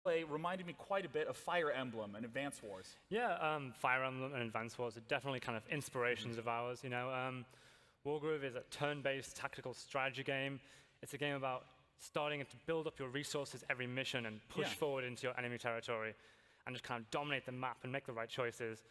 play reminded me quite a bit of Fire Emblem and Advance Wars. Yeah, Fire Emblem and Advance Wars are definitely kind of inspirations of ours. You know, WarGroove is a turn-based tactical strategy game. It's a game about starting to build up your resources every mission and push forward into your enemy territory and just kind of dominate the map and make the right choices.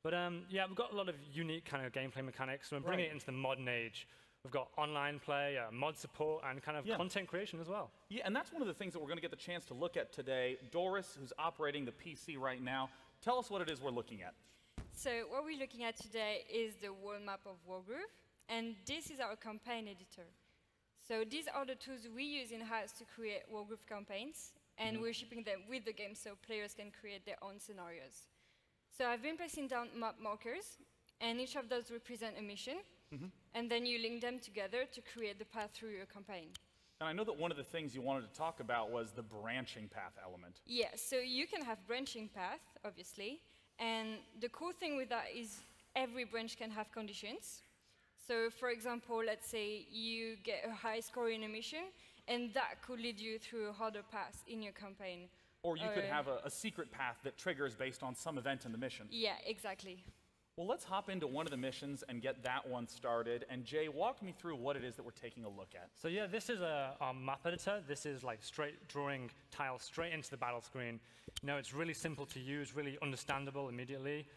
But yeah, we've got a lot of unique kind of gameplay mechanics. We're bringing it into the modern age. We've got online play, mod support, and kind of content creation as well. Yeah, and that's one of the things that we're going to get the chance to look at today. Doris, who's operating the PC right now, tell us what it is we're looking at. So what we're looking at today is the world map of WarGroove, and this is our campaign editor. So these are the tools we use in-house to create WarGroove campaigns, and we're shipping them with the game so players can create their own scenarios. So I've been placing down map markers, and each of those represent a mission. And then you link them together to create the path through your campaign. And I know that one of the things you wanted to talk about was the branching path element. Yeah, so you can have branching path, obviously. And the cool thing with that is every branch can have conditions. So for example, let's say you get a high score in a mission, and that could lead you through a harder path in your campaign. Or you could have a secret path that triggers based on some event in the mission. Yeah, exactly. Well, let's hop into one of the missions and get that one started. And Jay, walk me through what it is that we're taking a look at. So yeah, this is our map editor. This is like straight drawing tiles straight into the battle screen. You know, it's really simple to use, really understandable immediately.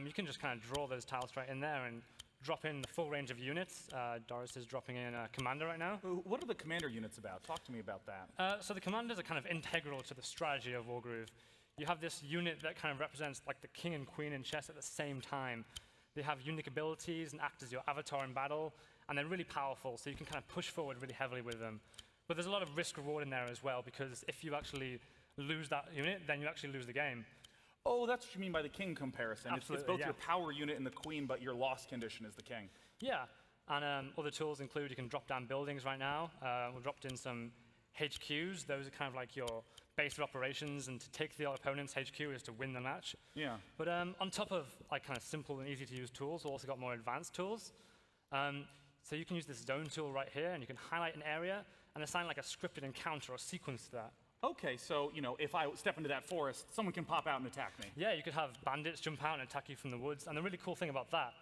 You can just kind of draw those tiles straight in there and drop in the full range of units. Doris is dropping in a commander right now. What are the commander units about? Talk to me about that. So the commanders are kind of integral to the strategy of WarGroove. You have this unit that kind of represents like the king and queen in chess at the same time. They have unique abilities and act as your avatar in battle, and they're really powerful, so you can kind of push forward really heavily with them. But there's a lot of risk-reward in there as well, because if you actually lose that unit, then you actually lose the game. Oh, that's what you mean by the king comparison. Absolutely, it's both your power unit and the queen, but your loss condition is the king. Yeah, and other tools include you can drop down buildings right now. We've dropped in some HQs. Those are kind of like your base of operations, and to take the opponent's HQ is to win the match. Yeah. But on top of like kind of simple and easy to use tools, we've also got more advanced tools. So you can use this zone tool right here, and you can highlight an area and assign like a scripted encounter or sequence to that. Okay, so you know, if I step into that forest, someone can pop out and attack me. Yeah, you could have bandits jump out and attack you from the woods. And the really cool thing about that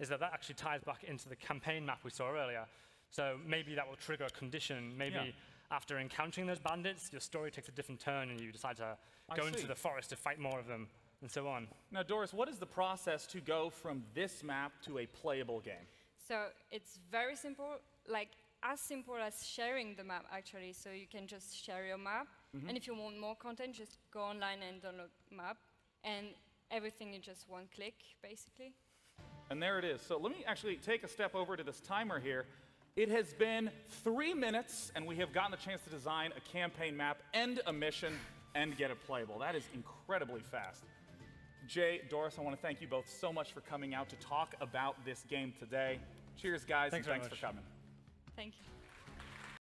is that that actually ties back into the campaign map we saw earlier. So maybe that will trigger a condition. Maybe after encountering those bandits, your story takes a different turn, and you decide to go into the forest to fight more of them, and so on. Now, Doris, what is the process to go from this map to a playable game? So it's very simple, like as simple as sharing the map, actually. So you can just share your map, and if you want more content, just go online and download map, and everything in just one click, basically. And there it is. So let me actually take a step over to this timer here. It has been 3 minutes, and we have gotten the chance to design a campaign map, end a mission, and get it playable. That is incredibly fast. Jay, Doris, I want to thank you both so much for coming out to talk about this game today. Cheers, guys, and thanks for coming. Thank you.